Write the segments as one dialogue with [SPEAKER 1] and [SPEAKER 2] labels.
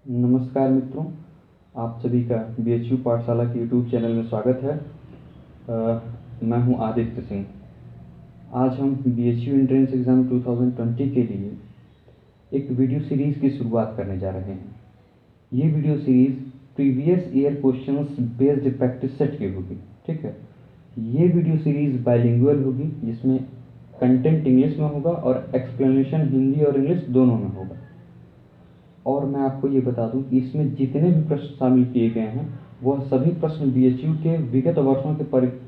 [SPEAKER 1] नमस्कार मित्रों, आप सभी का बीएचयू पाठशाला के यूट्यूब चैनल में स्वागत है। मैं हूं आदित्य सिंह। आज हम बीएचयू एंट्रेंस एग्ज़ाम 2020 के लिए एक वीडियो सीरीज़ की शुरुआत करने जा रहे हैं। ये video series previous year questions based practice set की होगी, ठीक है। ये वीडियो सीरीज़ बाइलिंगुअल होगी, जिसमें कंटेंट इंग्लिश में होगा और एक्सप्लेनेशन हिंदी और इंग्लिश दोनों में होगा। और मैं आपको ये बता दूं कि इसमें जितने भी प्रश्न शामिल किए गए हैं वह सभी प्रश्न बीएचयू के विगत वर्षों के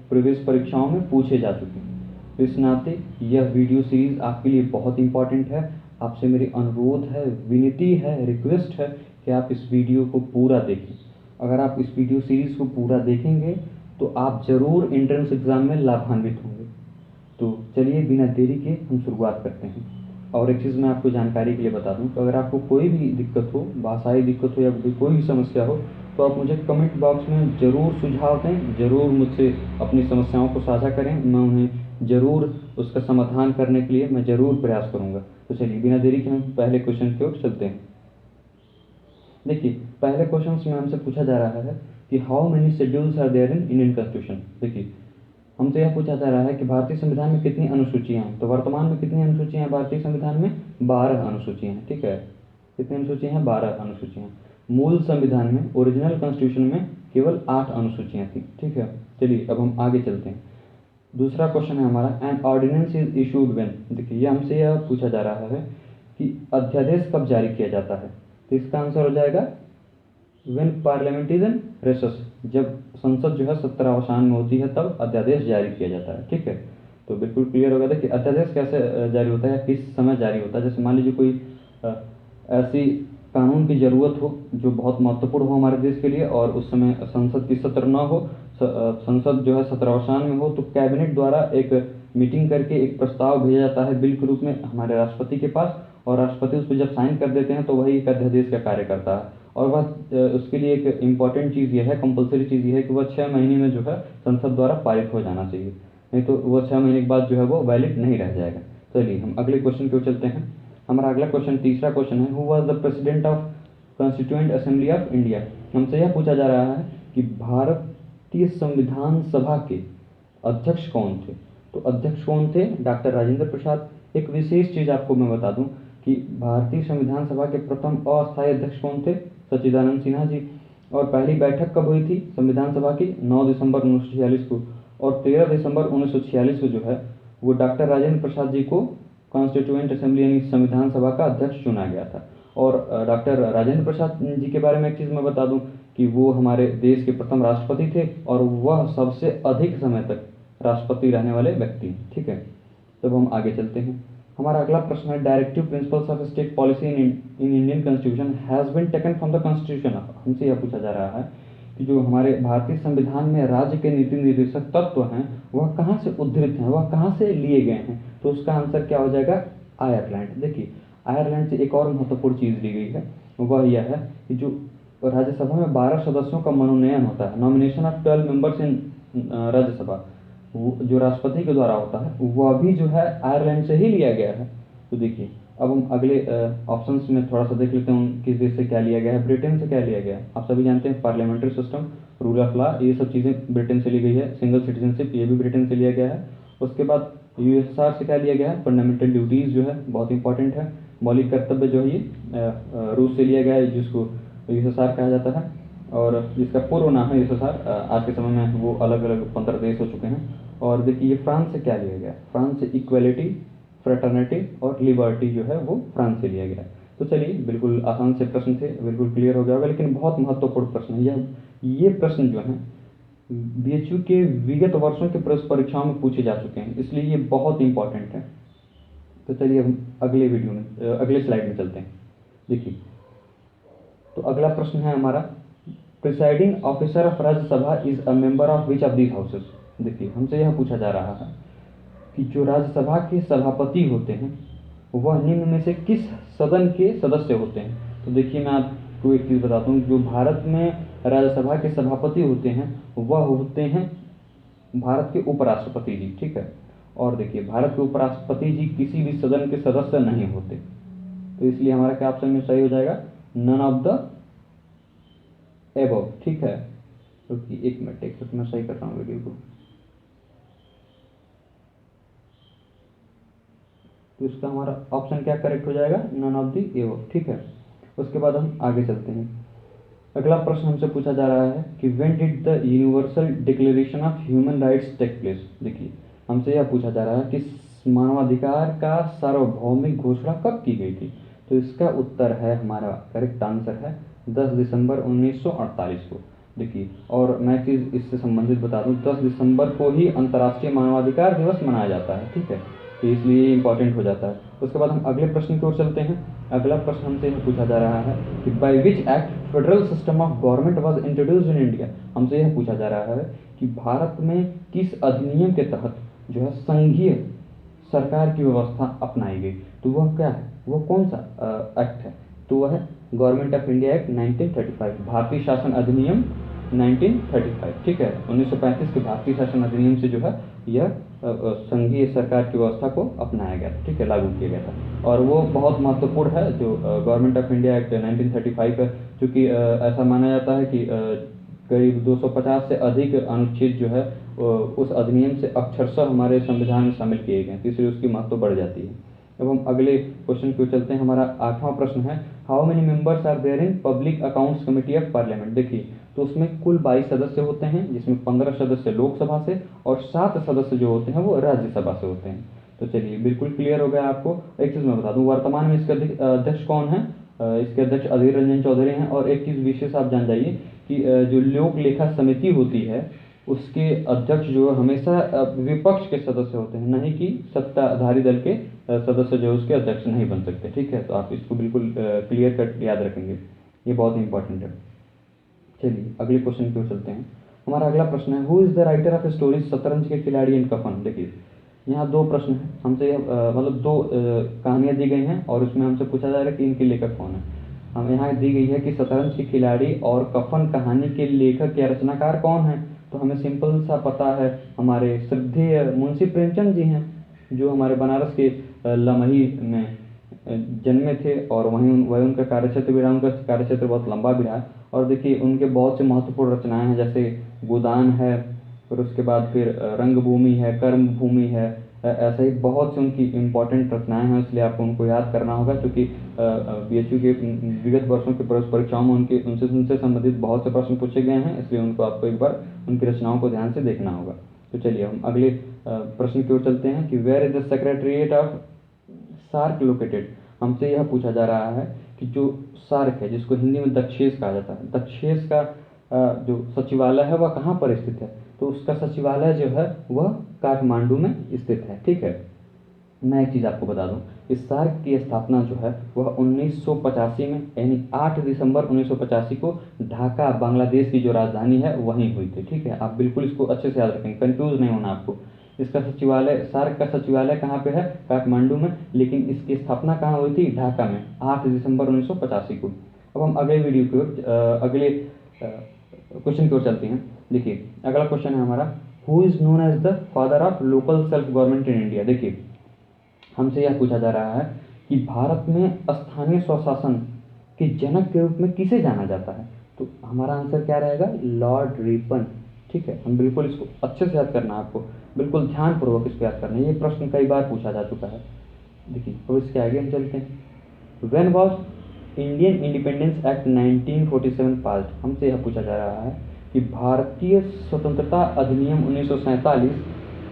[SPEAKER 1] प्रवेश परीक्षाओं में पूछे जा चुके हैं। इस नाते यह वीडियो सीरीज़ आपके लिए बहुत इंपॉर्टेंट है। आपसे मेरी अनुरोध है, विनती है, रिक्वेस्ट है कि आप इस वीडियो को पूरा देखें। अगर आप इस वीडियो सीरीज़ को पूरा देखेंगे तो आप ज़रूर एंट्रेंस एग्ज़ाम में लाभान्वित होंगे। तो चलिए बिना देरी के हम शुरुआत करते हैं। और एक चीज़ मैं आपको जानकारी के लिए बता दूं, तो अगर आपको कोई भी दिक्कत हो, भाषाई दिक्कत हो या कोई भी समस्या हो, तो आप मुझे कमेंट बॉक्स में ज़रूर सुझाव दें, ज़रूर मुझसे अपनी समस्याओं को साझा करें। मैं उन्हें ज़रूर उसका समाधान करने के लिए मैं ज़रूर प्रयास करूँगा। तो चलिए बिना देरी के हम पहले क्वेश्चन की ओर चलते हैं। देखिए, पहले क्वेश्चन में हमसे पूछा जा रहा है कि how many schedules are there in Indian constitution. देखिए, हमसे यह पूछा जा रहा है कि भारतीय संविधान में कितनी अनुसूचियां हैं। तो वर्तमान में कितनी अनुसूचियां हैं भारतीय संविधान में? 12 अनुसूचियां हैं, ठीक है। कितनी अनुसूचियां हैं? 12 अनुसूचियां। मूल संविधान में, ओरिजिनल कॉन्स्टिट्यूशन में केवल 8 अनुसूचियां थी, ठीक है। चलिए अब हम आगे चलते हैं। दूसरा क्वेश्चन है हमारा, an ordinance is issued when. देखिए, ये हमसे यह पूछा जा रहा है कि अध्यादेश कब जारी किया जाता है। तो इसका आंसर हो जाएगा when parliament is in recess. जब संसद जो है सत्रावसान में होती है तब अध्यादेश जारी किया जाता है, ठीक है। तो बिल्कुल क्लियर हो गया था कि अध्यादेश कैसे जारी होता है, किस समय जारी होता है। जैसे मान लीजिए कोई ऐसी कानून की ज़रूरत हो जो बहुत महत्वपूर्ण हो हमारे देश के लिए और उस समय संसद की सत्र न हो, संसद जो है सत्रावसान में हो, तो कैबिनेट द्वारा एक मीटिंग करके एक प्रस्ताव भेजा जाता है बिल के रूप में हमारे राष्ट्रपति के पास, और राष्ट्रपति उस पर जब साइन कर देते हैं तो वही एक अध्यादेश का कार्य करता है। और वह उसके लिए एक इम्पॉर्टेंट चीज़ यह है, कंपलसरी चीज़ यह है कि वह 6 महीने में जो है संसद द्वारा पारित हो जाना चाहिए, नहीं तो वह 6 महीने के बाद जो है वो वैलिड नहीं रह जाएगा। चलिए हम अगले क्वेश्चन की ओर चलते हैं। हमारा अगला क्वेश्चन, तीसरा क्वेश्चन है, who was the president of constituent assembly of India. हमसे यह पूछा जा रहा है कि भारतीय संविधान सभा के अध्यक्ष कौन थे। तो अध्यक्ष कौन थे? डॉक्टर राजेंद्र प्रसाद। एक विशेष चीज़ आपको मैं बता दूं कि भारतीय संविधान सभा के प्रथम अस्थायी अध्यक्ष कौन थे? सच्चिदानंद सिन्हा जी। और पहली बैठक कब हुई थी संविधान सभा की? 9 दिसंबर 1946 को। और 13 दिसंबर 1946 को जो है वो डॉक्टर राजेंद्र प्रसाद जी को कॉन्स्टिट्यूएंट असेंबली यानी संविधान सभा का अध्यक्ष चुना गया था। और डॉक्टर राजेंद्र प्रसाद जी के बारे में एक चीज़ मैं बता दूं कि वो हमारे देश के प्रथम राष्ट्रपति थे और वह सबसे अधिक समय तक राष्ट्रपति रहने वाले व्यक्ति हैं, ठीक है। तब हम आगे चलते हैं। हमारा अगला प्रश्न है, directive principles of state policy in Indian constitution has been taken from the constitution. हमसे यह पूछा जा रहा है कि जो हमारे भारतीय संविधान में राज्य के नीति निर्देशक तत्व हैं वह कहाँ से उद्धृत हैं, वह कहाँ से लिए गए हैं। तो उसका आंसर क्या हो जाएगा? आयरलैंड। देखिए, आयरलैंड से एक और महत्वपूर्ण चीज़ ली गई है, वह यह है कि जो राज्यसभा में 12 सदस्यों का मनोनयन होता है, nomination of 12 members in Rajya Sabha, जो राष्ट्रपति के द्वारा होता है, वह भी जो है आयरलैंड से ही लिया गया है। तो देखिए, अब हम अगले ऑप्शंस में थोड़ा सा देख लेते हैं किस देश से क्या लिया गया है। ब्रिटेन से क्या लिया गया है? आप सभी जानते हैं parliamentary system, rule of law, ये सब चीज़ें ब्रिटेन से ली गई है। सिंगल सिटीजनशिप, ये भी ब्रिटेन से लिया गया है। उसके बाद यूएसएसआर से क्या लिया गया है? फंडामेंटल ड्यूटीज़ जो है बहुत इंपॉर्टेंट है, मौलिक कर्तव्य जो है ये रूस से लिया गया है, जिसको यूएसएसआर कहा जाता है। और जिसका पूर्व नाम है यूएसएसआर, आज के समय में वो अलग अलग 15 देश हो चुके हैं। और देखिए, ये फ्रांस से क्या लिया गया? फ्रांस से इक्वलिटी, फ्रेटर्निटी और लिबर्टी जो है वो फ्रांस से लिया गया है। तो चलिए, बिल्कुल आसान से प्रश्न थे, बिल्कुल क्लियर हो गया होगा, लेकिन बहुत महत्वपूर्ण प्रश्न है ये प्रश्न जो हैं बीएचयू के विगत वर्षों के परीक्षाओं में पूछे जा चुके हैं, इसलिए ये बहुत इंपॉर्टेंट है। तो चलिए हम अगले वीडियो में अगले स्लाइड में चलते हैं। देखिए, तो अगला प्रश्न है हमारा, presiding officer of Rajya Sabha is a member of which of these houses. देखिए, हमसे यह पूछा जा रहा है कि जो राज्यसभा के सभापति होते हैं वह निम्न में से किस सदन के सदस्य होते हैं। तो देखिए, मैं आपको एक चीज़ बताता हूँ, जो भारत में राज्यसभा के सभापति होते हैं वह होते हैं भारत के उपराष्ट्रपति जी, ठीक है। और देखिए, भारत के उपराष्ट्रपति जी किसी भी सदन के सदस्य नहीं होते, तो इसलिए हमारा क्या ऑप्शन में सही हो जाएगा? नन ऑफ द एबव, ठीक है। तो एक मिनट मैं सही कर रहा हूँ वीडियो को। तो इसका हमारा ऑप्शन क्या करेक्ट हो जाएगा, नन ऑफ दी एबव, ठीक है। उसके बाद हम आगे चलते हैं। अगला प्रश्न हमसे पूछा जा रहा है कि when did the universal declaration of human rights take place. देखिए हमसे यह पूछा जा रहा है कि मानवाधिकार का सार्वभौमिक घोषणा कब की गई थी। तो इसका उत्तर है, हमारा करेक्ट आंसर है 10 दिसंबर 1948 को। देखिए, और मैं एक चीज़ इससे संबंधित बता दूं, 10 दिसंबर को ही अंतर्राष्ट्रीय मानवाधिकार दिवस मनाया जाता है, ठीक है। तो इसलिए इम्पॉर्टेंट हो जाता है। उसके बाद हम अगले प्रश्न की ओर चलते हैं। अगला प्रश्न हमसे यह पूछा जा रहा है कि by which act federal system of government was introduced in India. हमसे यह पूछा जा रहा है कि भारत में किस अधिनियम के तहत जो है संघीय सरकार की व्यवस्था अपनाई गई। तो वह क्या है, वह कौन सा एक्ट है। तो वह है गवर्नमेंट ऑफ इंडिया एक्ट 1935, भारतीय शासन अधिनियम 1935, ठीक है। 1935 के भारतीय शासन अधिनियम से जो है यह संघीय सरकार की व्यवस्था को अपनाया गया था, ठीक है, लागू किया गया था। और वो बहुत महत्वपूर्ण है जो गवर्नमेंट ऑफ इंडिया एक्ट 1935 है, क्योंकि ऐसा माना जाता है कि करीब 250 से अधिक अनुच्छेद जो है उस अधिनियम से अक्षरशः हमारे संविधान में शामिल किए गए हैं, इसलिए उसकी महत्व बढ़ जाती है। अब हम अगले क्वेश्चन की ओर चलते हैं। हमारा 8वां प्रश्न है, how many members are there in public accounts committee of parliament. देखिए, तो उसमें कुल 22 सदस्य होते हैं, जिसमें 15 सदस्य लोकसभा से और 7 सदस्य जो होते हैं वो राज्यसभा से होते हैं। तो चलिए, बिल्कुल क्लियर हो गया आपको। एक चीज़ मैं बता दूं, वर्तमान में इसके अध्यक्ष कौन है। इसके अध्यक्ष अधीर रंजन चौधरी हैं। और एक चीज़ विशेष आप जान जाइए कि जो लोक लेखा समिति होती है उसके अध्यक्ष जो हमेशा विपक्ष के सदस्य होते हैं, नहीं कि सत्ताधारी दल के सदस्य जो उसके अध्यक्ष नहीं बन सकते, ठीक है। तो आप इसको बिल्कुल क्लियर कट याद रखेंगे, ये बहुत इंपॉर्टेंट है। चलिए अगले क्वेश्चन की ओर चलते हैं। हमारा अगला प्रश्न है, who is the writer of stories शतरंज के खिलाड़ी एंड कफन। देखिए, यहाँ दो प्रश्न हैं हमसे, मतलब दो कहानियाँ दी गई हैं और उसमें हमसे पूछा जा रहा है कि इनके लेखक कौन है। हम यहाँ दी गई है कि शतरंज के खिलाड़ी और कफन कहानी के लेखक या रचनाकार कौन है। तो हमें सिंपल सा पता है, हमारे श्रद्धेय मुंशी प्रेमचंद जी हैं, जो हमारे बनारस के लमही में जन्मे थे और वही उनका कार्यक्षेत्र भी रहा। उनका कार्यक्षेत्र बहुत लंबा भी रहा। और देखिए, उनके बहुत से महत्वपूर्ण रचनाएं हैं, जैसे गोदान है, फिर उसके बाद फिर रंगभूमि है, कर्मभूमि है। ऐसे ही बहुत सी उनकी इम्पोर्टेंट रचनाएं हैं, इसलिए आपको उनको याद करना होगा, क्योंकि बीएचयू के विगत वर्षों के प्रवेश परीक्षाओं में उनसे संबंधित बहुत से प्रश्न पूछे गए हैं, इसलिए उनको आपको एक बार उनकी रचनाओं को ध्यान से देखना होगा। तो चलिए हम अगले प्रश्न की ओर चलते हैं कि where is the secretariat of SAARC located. हमसे यह पूछा जा रहा है कि जो सार्क है, जिसको हिंदी में दक्षेस कहा जाता है, दक्षेस का जो सचिवालय है वह कहाँ पर स्थित है। तो उसका सचिवालय जो है वह काठमांडू में स्थित है, ठीक है। मैं एक चीज़ आपको बता दूं, इस सार्क की स्थापना जो है वह 1985 में, यानी 8 दिसंबर 1985 को ढाका, बांग्लादेश की जो राजधानी है वहीं हुई थी, ठीक है। आप बिल्कुल इसको अच्छे से याद रखेंगे, कंफ्यूज नहीं होना आपको। इसका सचिवालय, सार्क का सचिवालय कहाँ पे है, काठमांडू में, लेकिन इसकी स्थापना कहाँ हुई थी, ढाका में, 8 दिसंबर 1985 को। अब हम अगले वीडियो की ओर, अगले क्वेश्चन की ओर चलते हैं। देखिए, अगला क्वेश्चन है हमारा, who is known as the father of local self government in India. देखिए, हमसे यह पूछा जा रहा है कि भारत में स्थानीय स्वशासन के जनक के रूप में किसे जाना जाता है। तो हमारा आंसर क्या रहेगा, लॉर्ड रिपन, ठीक है। हम बिल्कुल इसको अच्छे से याद करना है आपको, बिल्कुल ध्यानपूर्वक इसको याद करना है, ये प्रश्न कई बार पूछा जा चुका है। देखिए, तो इसके आगे हम चलते हैं। When was Indian independence act 1947 passed. हमसे यह पूछा जा रहा है कि भारतीय स्वतंत्रता अधिनियम 1947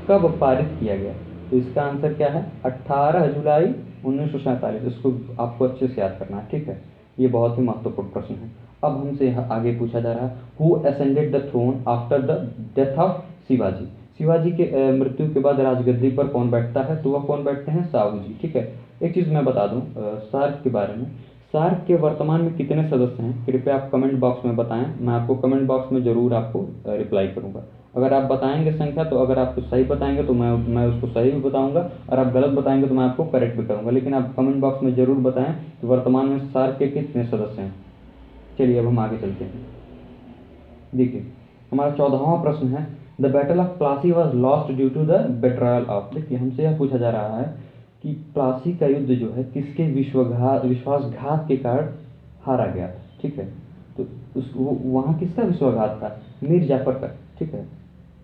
[SPEAKER 1] कब पारित किया गया। तो इसका आंसर क्या है, 18 जुलाई 1947। इसको आपको अच्छे से याद करना है, ठीक है। ये बहुत ही महत्वपूर्ण प्रश्न है। अब हमसे यह आगे पूछा जा रहा है, who ascended the throne after the death of Shivaji. Shivaji के मृत्यु के बाद राजगद्दी पर कौन बैठता है। तो वह कौन बैठते हैं, साहू जी, ठीक है। एक चीज़ मैं बता दूं सार्क के बारे में, सार्क के वर्तमान में कितने सदस्य हैं, कृपया आप कमेंट बॉक्स में बताएं। मैं आपको कमेंट बॉक्स में ज़रूर आपको रिप्लाई करूंगा। अगर आप बताएंगे संख्या, तो अगर आप सही बताएंगे तो मैं उसको सही भी बताऊंगा, और आप गलत बताएंगे तो मैं आपको करेक्ट भी करूंगा। लेकिन आप कमेंट बॉक्स में ज़रूर बताएं कि वर्तमान में सार्क के कितने सदस्य हैं। चलिए अब हम आगे चलते हैं। देखिए, हमारा 14वां प्रश्न है, the battle of Plassey was lost due to the betrayal of. देखिए, हमसे यह पूछा जा रहा है कि प्लासी का युद्ध जो है किसके विश्वासघात के कारण हारा गया था, ठीक है। तो तो वहाँ किसका विश्वासघात था? मीर जाफर का, ठीक है।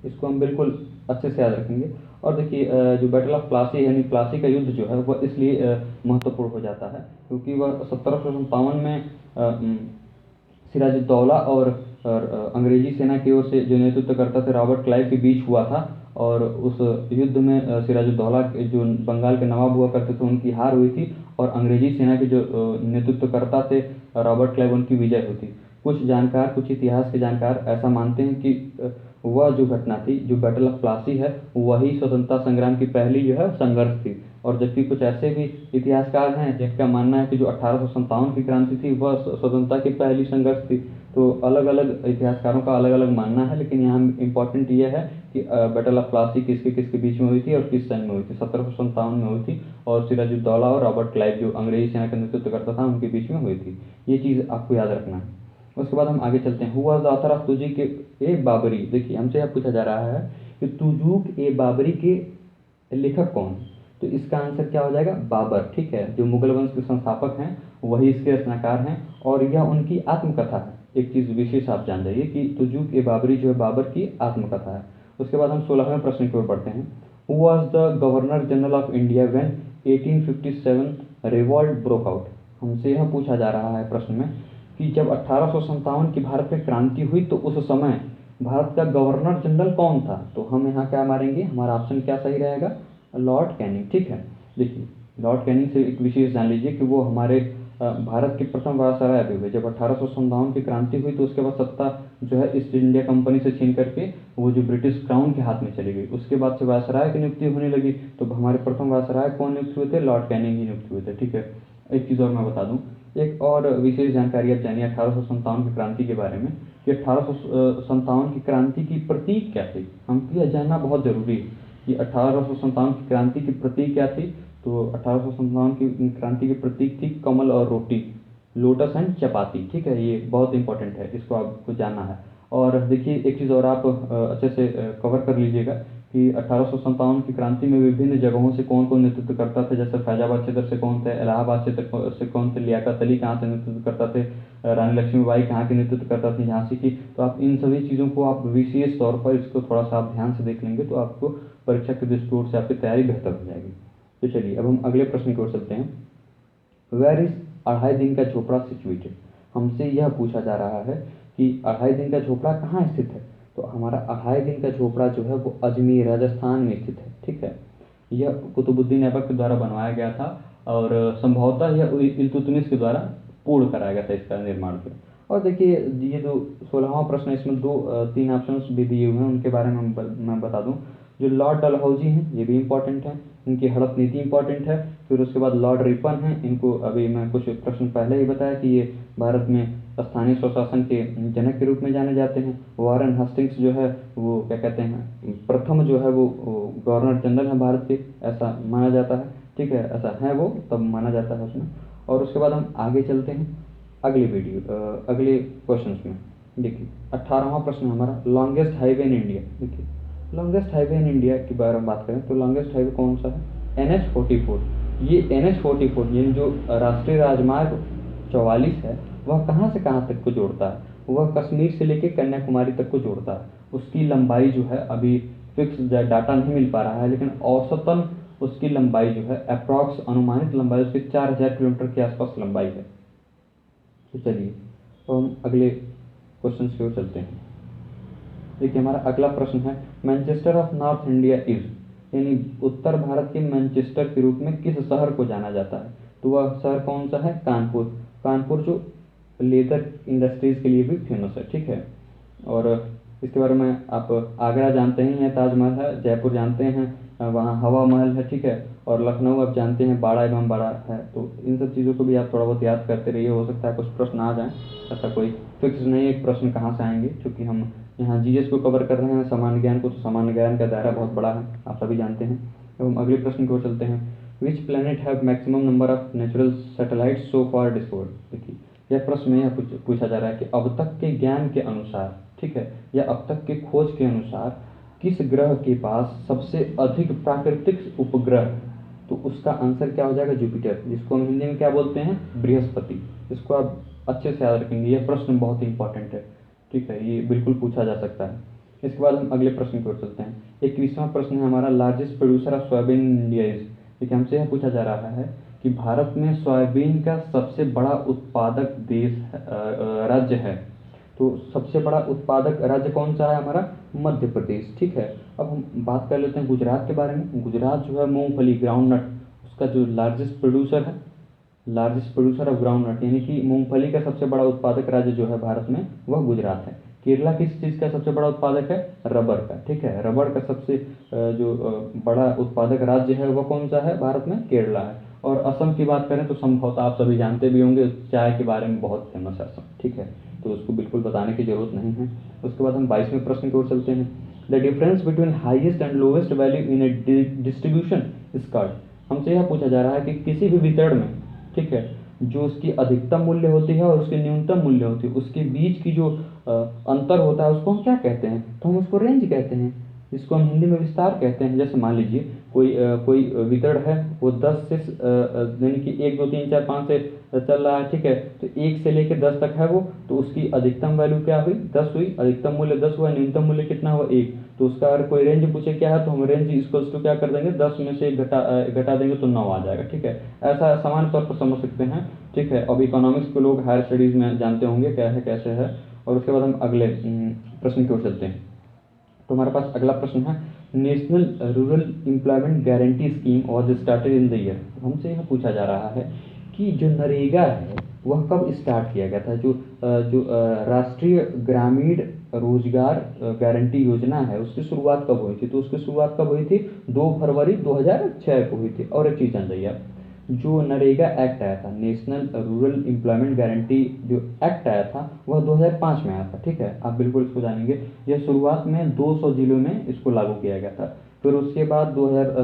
[SPEAKER 1] इसको हम बिल्कुल अच्छे से याद रखेंगे। और देखिए जो बैटल ऑफ प्लासी यानी प्लासी का युद्ध जो है वह इसलिए महत्वपूर्ण हो जाता है क्योंकि वह 1757 में सिराजुद्दौला और अंग्रेजी सेना की ओर से जो नेतृत्व करता थे रॉबर्ट क्लाइव के बीच हुआ था। और उस युद्ध में सिराजुद्दौला जो बंगाल के नवाब हुआ करते थे उनकी हार हुई थी और अंग्रेजी सेना के जो नेतृत्वकर्ता थे रॉबर्ट क्लाइव उनकी विजय हुई थी। कुछ इतिहास के जानकार ऐसा मानते हैं कि वह जो घटना थी, जो बैटल ऑफ प्लासी है, वही स्वतंत्रता संग्राम की पहली जो है संघर्ष थी। और जबकि कुछ ऐसे भी इतिहासकार हैं जिनका मानना है कि जो 1857 की क्रांति थी वह स्वतंत्रता की पहली संघर्ष थी। तो अलग अलग इतिहासकारों का अलग अलग मानना है, लेकिन यहाँ इम्पोर्टेंट ये है कि बैटल ऑफ प्लासी किसके किसके बीच में हुई थी और किस सन में हुई थी। 1757 में हुई थी और सिराजुद्दौला और रॉबर्ट क्लाइव जो अंग्रेजी सेना का नेतृत्व करता था उनके बीच में हुई थी। ये चीज़ आपको याद रखना है। उसके बाद हम आगे चलते हैं। Who was the author of Tuzuk e Baburi. देखिए हमसे यह पूछा जा रहा है कि तुजूक ए बाबरी के लेखक कौन? तो इसका आंसर क्या हो जाएगा? बाबर, ठीक है। जो मुगल वंश के संस्थापक हैं वही इसके रचनाकार हैं और यह उनकी आत्मकथा है। एक चीज़ विशेष आप जान जाइए कि तुजूक ए बाबरी जो है बाबर की आत्मकथा है। उसके बाद हम 16वें प्रश्न की ओर बढ़ते हैं। Who was the governor general of India when 1857 revolt broke out. हमसे यह पूछा जा रहा है प्रश्न में कि जब 1857 की भारत में क्रांति हुई तो उस समय भारत का गवर्नर जनरल कौन था? तो हम यहाँ क्या मारेंगे? हमारा ऑप्शन क्या सही रहेगा? लॉर्ड कैनिंग, ठीक है। देखिए लॉर्ड कैनिंग से एक विशेष जान लीजिए कि वो हमारे भारत के प्रथम वायसराय भी हुए। जब 1857 की क्रांति हुई तो उसके बाद सत्ता जो है ईस्ट इंडिया कंपनी से छीन करके वो जो ब्रिटिश क्राउन के हाथ में चली गई। उसके बाद से वायसराय की नियुक्ति होने लगी। तो हमारे प्रथम वायसराय कौन नियुक्त हुए थे? लॉर्ड कैनिंग ही नियुक्त हुए थे, ठीक है। एक चीज़ और मैं बता दूं, एक और विशेष जानकारी आप जानिए 1857 की क्रांति के बारे में कि 1857 की क्रांति की प्रतीक क्या थी। हमको यह जानना बहुत जरूरी है कि 1857 की क्रांति की प्रतीक क्या थी। तो 1857 की क्रांति की प्रतीक थी कमल और रोटी, लोटस एंड चपाती, ठीक है। ये बहुत इंपॉर्टेंट है, इसको आपको जानना है। और देखिए एक चीज़ और आप अच्छे से कवर कर लीजिएगा कि 1857 की क्रांति में विभिन्न जगहों से कौन कौन नेतृत्व करता था। जैसे फैजाबाद क्षेत्र से कौन थे, इलाहाबाद क्षेत्र से कौन थे, लियाकत अली कहाँ से नेतृत्व करता थे, रानी लक्ष्मीबाई कहाँ के नेतृत्व करता थी, झांसी की। तो आप इन सभी चीज़ों को आप विशेष तौर पर इसको थोड़ा सा आप ध्यान से देख लेंगे तो आपको परीक्षा के दृष्टिकोण से आपकी तैयारी बेहतर हो जाएगी। तो चलिए अब हम अगले प्रश्न की ओर चलते हैं। वेयर इज अढ़ाई दिन का झोपड़ा सिचुएटेड। हमसे यह पूछा जा रहा है कि अढ़ाई दिन का झोपड़ा कहाँ स्थित है। तो हमारा अढ़ाई दिन का झोपड़ा जो है वो अजमेर राजस्थान में स्थित है, ठीक है। यह कुतुबुद्दीन ऐबक के द्वारा बनवाया गया था और संभवतः यह इल्तुतमिश के द्वारा पूर्ण कराया गया था इसका निर्माण के। और देखिए ये जो 16वां प्रश्न है इसमें तीन ऑप्शंस भी दिए हुए हैं, उनके बारे में मैं बता दूं। जो लॉर्ड डलहौजी हैं ये भी इंपॉर्टेंट है, इनकी हड़प नीति इंपॉर्टेंट है। फिर उसके बाद लॉर्ड रिपन हैं, इनको अभी मैं कुछ प्रश्न पहले ही बताया कि ये भारत में स्थानीय स्वशासन के जनक के रूप में जाने जाते हैं। वारेन हस्टिंग्स जो है वो क्या कहते हैं प्रथम जो है वो गवर्नर जनरल हैं भारत के, ऐसा माना जाता है, ठीक है। ऐसा है वो तब माना जाता है उसमें। और उसके बाद हम आगे चलते हैं अगले क्वेश्चन में। देखिए 18वां प्रश्न हमारा लॉन्गेस्ट हाईवे इन इंडिया। देखिए लॉन्गेस्ट हाईवे इन इंडिया के बारे में बात करें तो लॉन्गेस्ट हाईवे कौन सा है? NH-44। ये NH-44 यानी जो राष्ट्रीय राजमार्ग 44 है वह कहाँ से कहाँ तक को जोड़ता है? वह कश्मीर से लेकर कन्याकुमारी तक को जोड़ता है। उसकी लंबाई जो है अभी फिक्स डाटा नहीं मिल पा रहा है, लेकिन औसतन उसकी लंबाई जो है अप्रॉक्स अनुमानित लंबाई उसकी 4000 किलोमीटर के आसपास लंबाई है। तो चलिए तो हम अगले क्वेश्चन की ओर चलते हैं। देखिए हमारा अगला प्रश्न है Manchester of north India is, यानी उत्तर भारत के मैनचेस्टर के रूप में किस शहर को जाना जाता है? तो वह शहर कौन सा है? कानपुर। कानपुर जो लेदर इंडस्ट्रीज के लिए भी फेमस है, ठीक है। और इसके बारे में आप आगरा जानते हैं, ताजमहल है। जयपुर जानते हैं, वहाँ हवा महल है, ठीक है। और लखनऊ आप जानते हैं बाड़ा एवं बड़ा है। तो इन सब चीज़ों को भी आप थोड़ा बहुत याद करते रहिए, हो सकता है कुछ प्रश्न आ जाएं। ऐसा कोई फिक्स नहीं है प्रश्न कहाँ से आएंगे, क्योंकि हम यहाँ जीएस को कवर कर रहे हैं, सामान्य ज्ञान को। तो सामान्य ज्ञान का दायरा बहुत बड़ा है, आप सभी जानते हैं। अब हम अगले प्रश्न की ओर चलते हैं। Which planet have maximum number of natural satellites so far discovered. देखिए यह प्रश्न में यह पूछा जा रहा है कि अब तक के ज्ञान के अनुसार, ठीक है, या अब तक के खोज के अनुसार किस ग्रह के पास सबसे अधिक प्राकृतिक उपग्रह है? तो उसका आंसर क्या हो जाएगा? जुपिटर, जिसको हम हिंदी में क्या बोलते हैं? बृहस्पति। इसको आप अच्छे से याद रखेंगे, यह प्रश्न बहुत ही इंपॉर्टेंट है, ठीक है, ये बिल्कुल पूछा जा सकता है। इसके बाद हम अगले प्रश्न की ओर चलते हैं। 21वां प्रश्न है हमारा, largest producer of soybean in India is. देखिए हमसे यह पूछा जा रहा है कि भारत में सोयाबीन का सबसे बड़ा उत्पादक राज्य है। तो सबसे बड़ा उत्पादक राज्य कौन सा है हमारा? मध्य प्रदेश, ठीक है। अब हम बात कर लेते हैं गुजरात के बारे में। गुजरात जो है मूंगफली, ग्राउंडनट, उसका जो लार्जेस्ट प्रोड्यूसर है, लार्जेस्ट प्रोड्यूसर ऑफ ग्राउंडनट, यानी कि मूंगफली का सबसे बड़ा उत्पादक राज्य जो है भारत में वह गुजरात है। केरला किस चीज़ का सबसे बड़ा उत्पादक है? रबर का, ठीक है। रबर का सबसे बड़ा उत्पादक राज्य है वह कौन सा है भारत में? केरला है। और असम की बात करें तो संभवतः आप सभी जानते भी होंगे, चाय के बारे में बहुत फेमस है असम, ठीक है, तो उसको बिल्कुल बताने की जरूरत नहीं है। उसके बाद हम 22वें प्रश्न की ओर चलते हैं। The difference between highest and lowest value in A distribution is called. हमसे यह पूछा जा रहा है कि किसी भी वितरण में, ठीक है, जो उसकी अधिकतम मूल्य होती है और उसकी न्यूनतम मूल्य होती है, उसके बीच की जो अंतर होता है उसको हम क्या कहते हैं? तो हम उसको रेंज कहते हैं, जिसको हम हिंदी में विस्तार कहते हैं। जैसे मान लीजिए कोई वितरण है, वो 10 से यानी कि 1 2 3 4 5 से चल रहा है, ठीक है, तो 1 से लेकर 10 तक है वो, तो उसकी अधिकतम वैल्यू क्या हुई? 10 हुई, अधिकतम मूल्य 10 हुआ, न्यूनतम मूल्य कितना हुआ? 1। तो उसका अगर कोई रेंज पूछे क्या है, तो हम रेंज इक्वल्स टू क्या कर देंगे? 10 में से घटा देंगे तो 9 आ जाएगा, ठीक है। ऐसा सामान्य तौर पर समझ सकते हैं, ठीक है। अब इकोनॉमिक्स के लोग हायर स्टडीज़ में जानते होंगे क्या है कैसे है। और उसके बाद हम अगले प्रश्न की ओर चलते हैं। तो हमारे पास अगला प्रश्न है, national rural employment guarantee scheme was started in the year. हमसे यह पूछा जा रहा है कि जो नरेगा है वह कब स्टार्ट किया गया था? जो राष्ट्रीय ग्रामीण रोजगार गारंटी योजना है उसकी शुरुआत कब हुई थी? तो उसकी शुरुआत कब हुई थी? 2 फरवरी 2006 को हुई थी। और एक चीज़ जान जाइए आप, जो नरेगा एक्ट आया था, नेशनल रूरल एम्प्लॉयमेंट गारंटी जो एक्ट आया था वह 2005 में आया था, ठीक है, आप बिल्कुल इसको जानेंगे। यह शुरुआत में 200 जिलों में इसको लागू किया गया था। फिर उसके बाद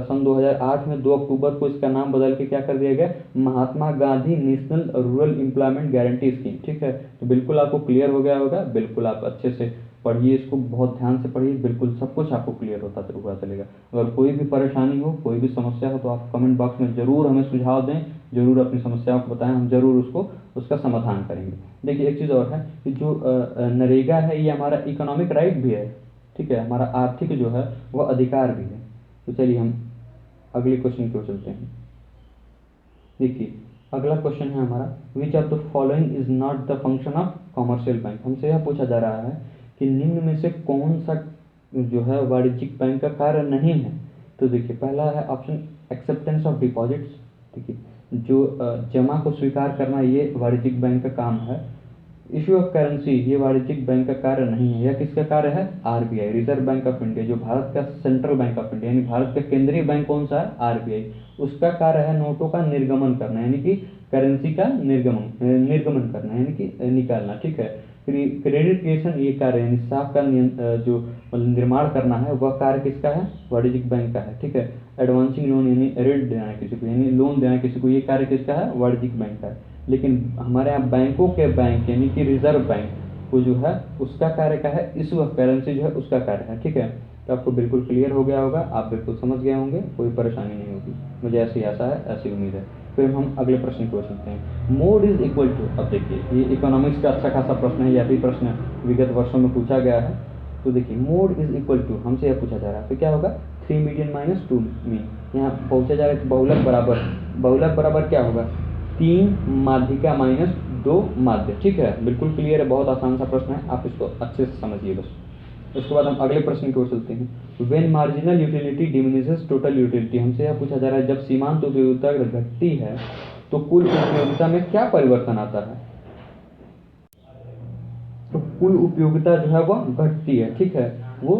[SPEAKER 1] सन 2008 में 2 अक्टूबर को इसका नाम बदल के क्या कर दिया गया? Mahatma Gandhi national rural employment guarantee scheme, ठीक है। तो बिल्कुल आपको क्लियर हो गया होगा, बिल्कुल आप अच्छे से पढ़िए, इसको बहुत ध्यान से पढ़िए, बिल्कुल सब कुछ आपको क्लियर होता चलेगा। अगर कोई भी परेशानी हो, कोई भी समस्या हो, तो आप कमेंट बॉक्स में ज़रूर हमें सुझाव दें, ज़रूर अपनी समस्याओं को बताएं, हम ज़रूर उसका समाधान करेंगे। देखिए एक चीज़ और है कि जो नरेगा है ये हमारा इकोनॉमिक राइट भी है, ठीक है, हमारा आर्थिक जो है वह अधिकार भी है। तो चलिए हम अगले क्वेश्चन की ओर चलते हैं। देखिए अगला क्वेश्चन है हमारा, which of the following is not the function of commercial bank. हमसे यह पूछा जा रहा है कि निम्न में से कौन सा जो है वाणिज्यिक बैंक का कार्य नहीं है? तो देखिए पहला है ऑप्शन एक्सेप्टेंस ऑफ डिपॉजिट्स। देखिए जो जमा को स्वीकार करना ये वाणिज्यिक बैंक का काम है। इश्यू ऑफ करेंसी ये वाणिज्यिक बैंक का कार्य नहीं है। यह किसका कार्य है? RBI, reserve bank of India, जो भारत का सेंट्रल बैंक ऑफ इंडिया यानी भारत का केंद्रीय बैंक कौन सा है? आरबीआई। उसका कार्य है नोटों का निर्गमन करना, यानी कि करेंसी का निर्गमन करना, यानी कि निकालना, ठीक है। क्रेडिट क्रिएशन ये कार्य यानी साख का जो निर्माण करना है वह कार्य किसका है? वाणिज्यिक बैंक का है, ठीक है। एडवांसिंग लोन यानी ऋण देना किसी को, यानी लोन देना किसी को, ये कार्य किसका है? वाणिज्यिक बैंक का है। लेकिन हमारे यहाँ बैंकों के बैंक यानी कि रिजर्व बैंक को जो है उसका कार्य क्या है? इशू ऑफ करेंसी जो है उसका कार्य है, ठीक है। तो आपको बिल्कुल क्लियर हो गया होगा, आप बिल्कुल समझ गए होंगे, कोई परेशानी नहीं होगी, मुझे ऐसी आशा है, ऐसी उम्मीद है। फिर हम अगले प्रश्न को चलते हैं। मोड इज इक्वल टू, अब देखिए ये इकोनॉमिक्स का अच्छा खासा प्रश्न है, यह भी प्रश्न विगत वर्षों में पूछा गया है। तो देखिए मोड इज इक्वल टू हमसे यह पूछा जा रहा है, तो क्या होगा? 3 मीडियन माइनस 2 मीन, यहाँ पूछा जा रहा है बहुलक बराबर क्या होगा? 3 माध्यिका माइनस 2 माध्य, ठीक है, बिल्कुल क्लियर है, बहुत आसान सा प्रश्न है, आप इसको अच्छे से समझिए बस। उसके बाद हम अगले प्रश्न की ओर चलते हैं। When marginal utility diminishes total utility, हमसे यह पूछा जा रहा है जब सीमांत उपयोगिता घटती है तो कुल उपयोगिता में क्या परिवर्तन आता है? तो कुल उपयोगिता जो है वह घटती है, ठीक है, वो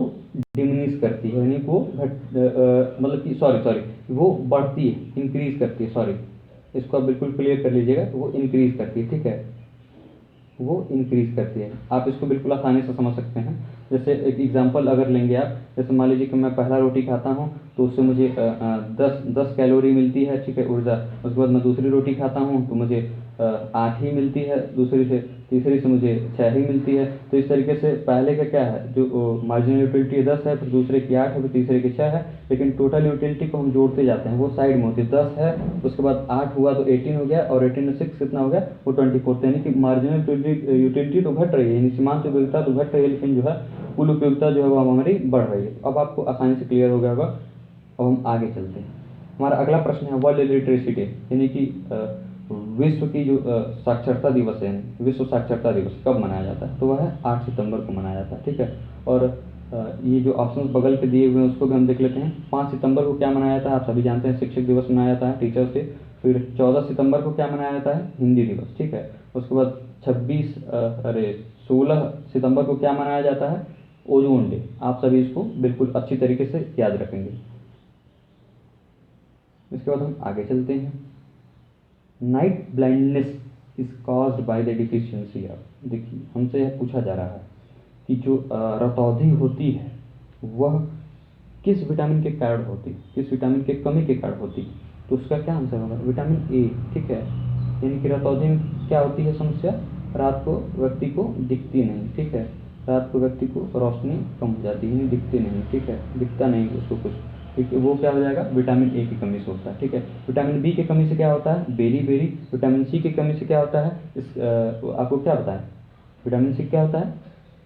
[SPEAKER 1] डिमिनिश करती है, यानी वो मतलब कि सॉरी वो बढ़ती है, इंक्रीज करती है, सॉरी, इसको आप बिल्कुल क्लियर कर लीजिएगा, वो इंक्रीज करती है, ठीक है, वो इंक्रीज करती है। आप इसको बिल्कुल आसानी से समझ सकते हैं। जैसे एक एग्जांपल अगर लेंगे आप, जैसे मान लीजिए कि मैं पहला रोटी खाता हूँ तो उससे मुझे 10 कैलोरी मिलती है, ठीक है, ऊर्जा। उसके बाद मैं दूसरी रोटी खाता हूँ तो मुझे 8 ही मिलती है दूसरी से, तीसरी से मुझे 6 ही मिलती है। तो इस तरीके से पहले का क्या है, जो मार्जिनल यूटिलिटी 10 है, फिर दूसरे की 8 है, फिर तीसरे की 6 है, लेकिन टोटल यूटिलिटी को हम जोड़ते जाते हैं, वो साइड में होती है। 10 है, उसके बाद 8 हुआ तो 18 हो गया, और 18 में 6 कितना हो गया, वो 24। यानी कि मार्जिनल यूटिलिटी तो घट रही है, यानी सीमांत उपयोगिता तो घट रही है, लेकिन जो है कुल उपयोगिता जो है वो हमारी बढ़ रही है। अब आपको आसानी से क्लियर हो गया होगा। अब हम आगे चलते हैं। हमारा अगला प्रश्न है वर्ल्ड लिटरेसी डे, यानी कि विश्व की जो साक्षरता दिवस है, विश्व साक्षरता दिवस कब मनाया जाता है, तो वह है 8 सितंबर को मनाया जाता है। ठीक है, और ये जो ऑप्शंस बगल के दिए हुए हैं उसको भी हम देख लेते हैं। 5 सितंबर को क्या मनाया जाता है, आप सभी जानते हैं, शिक्षक दिवस मनाया जाता है, टीचर्स डे। फिर 14 सितंबर को क्या मनाया जाता है, हिंदी दिवस। ठीक है, उसके बाद 16 सितंबर को क्या मनाया जाता है, ओजोन डे। आप सभी इसको बिल्कुल अच्छी तरीके से याद रखेंगे। इसके बाद हम आगे चलते हैं। Night blindness is caused by the deficiency of, देखिए हमसे यह पूछा जा रहा है कि जो रतौंधी होती है वह किस विटामिन के कारण होती है, किस विटामिन के कमी के कारण होती है, तो उसका क्या आंसर होगा, विटामिन ए। ठीक है, यानी कि रतौंधी में क्या होती है समस्या, रात को व्यक्ति को दिखती नहीं। ठीक है, रात को व्यक्ति को रोशनी कम हो जाती है, दिखती नहीं। ठीक है, दिखता नहीं उसको कुछ। ठीक है, वो क्या हो जाएगा, विटामिन ए की कमी से होता है। ठीक है, विटामिन बी की कमी से क्या होता है, बेरी बेरी। विटामिन सी की कमी से क्या होता है, आपको क्या बताएं, विटामिन सी क्या होता है,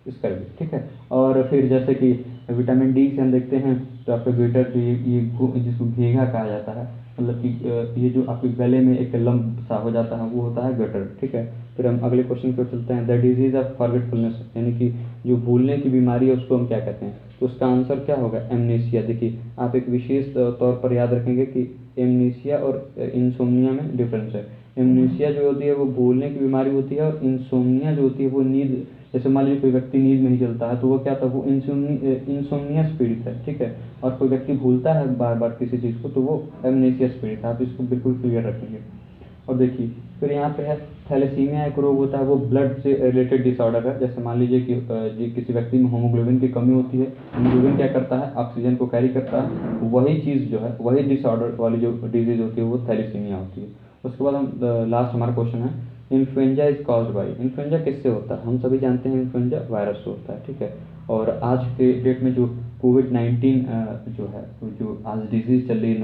[SPEAKER 1] इसका भी। ठीक है, और फिर जैसे कि विटामिन डी से हम देखते हैं तो आपका ग्लिटर, जो ये जिसको घेघा कहा जाता है, मतलब कि ये जो आपके गले में एक लंप सा हो जाता है वो होता है गटर। ठीक है, फिर हम अगले क्वेश्चन पर चलते हैं। द डिजीज ऑफ फॉरगेटफुलनेस, यानी कि जो भूलने की बीमारी है उसको हम क्या कहते हैं, तो उसका आंसर क्या होगा, एमनेसिया। देखिए आप एक विशेष तौर पर याद रखेंगे कि एमनेसिया और इंसोम्निया में डिफरेंस है। एमनेसिया जो होती है वो भूलने की बीमारी होती है, और इंसोम्निया जो होती है वो नींद, जैसे मान लीजिए कोई व्यक्ति नींद में ही चलता है तो वो क्या था, वो इंसोम्निया से पीड़ित है। ठीक है, और कोई व्यक्ति भूलता है बार बार किसी चीज़ को तो वो एमनेसिया से पीड़ित है। आप इसको बिल्कुल क्लियर रखेंगे। और देखिए फिर यहाँ पे है थैलेसीमिया, एक रोग होता है, वो ब्लड से रिलेटेड डिसऑर्डर है। जैसे मान लीजिए कि किसी व्यक्ति में हीमोग्लोबिन की कमी होती है, हीमोग्लोबिन क्या करता है, ऑक्सीजन को कैरी करता है, वही चीज़ जो है, वही डिसऑर्डर वाली जो डिजीज़ होती है वो थैलेसीमिया होती है। उसके बाद हम लास्ट हमारा क्वेश्चन है, influenza is caused by, influenza किससे होता है, हम सभी जानते हैं इन्फ्लुएंजा वायरस से होता है। ठीक है, और आज के डेट में जो कोविड-19 जो है, जो आज डिजीज़ चल रही है,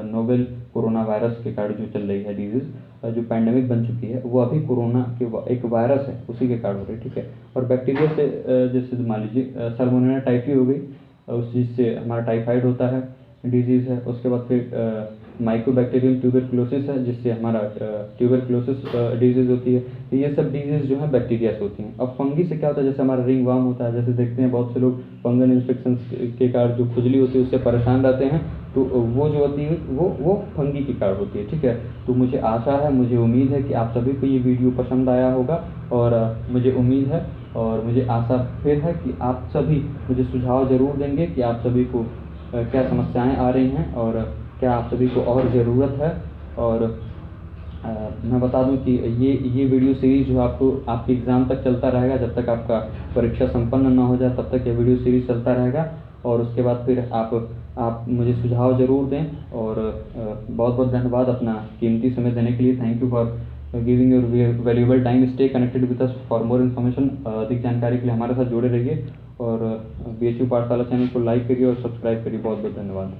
[SPEAKER 1] नोवेल कोरोना वायरस के कारण जो चल रही है डिजीज़, जो पैंडेमिक बन चुकी है, वो अभी कोरोना के एक वायरस है उसी के कारण हो रही है। ठीक है, और बैक्टीरिया से जैसे मान लीजिए सल्मोनेला टाइफी हो गई, उस चीज़ से हमारा टाइफाइड होता है, डिजीज़ है। उसके बाद फिर माइकोबैक्टीरियम ट्यूबरकुलोसिस है, जिससे हमारा ट्यूबरकुलोसिस डिजीज़ होती है। तो ये सब डिजीज़ जो है बैक्टीरिया से होती हैं। अब फंगी से क्या होता है, जैसे हमारा रिंग वर्म होता है, जैसे देखते हैं बहुत से लोग फंगल इन्फेक्शन के कारण जो खुजली होती है उससे परेशान रहते हैं, तो वो जो होती है वो फंगी के कारण होती है। ठीक है, तो मुझे आशा है, मुझे उम्मीद है कि आप सभी को ये वीडियो पसंद आया होगा, और मुझे उम्मीद है और मुझे आशा फिर है कि आप सभी मुझे सुझाव ज़रूर देंगे कि आप सभी को क्या समस्याएं आ रही हैं और क्या आप सभी को और ज़रूरत है। और मैं बता दूं कि ये वीडियो सीरीज़ जो आपको आपके एग्ज़ाम तक चलता रहेगा, जब तक आपका परीक्षा संपन्न ना हो जाए तब तक ये वीडियो सीरीज़ चलता रहेगा। और उसके बाद फिर आप मुझे सुझाव ज़रूर दें। और बहुत बहुत धन्यवाद अपना कीमती समय देने के लिए। Thank you for giving your valuable time. Stay connected with us for more information. अधिक जानकारी के लिए हमारे साथ जुड़े रहिए, और BHU पाठशाला चैनल को लाइक करिए और सब्सक्राइब करिए। बहुत बहुत धन्यवाद।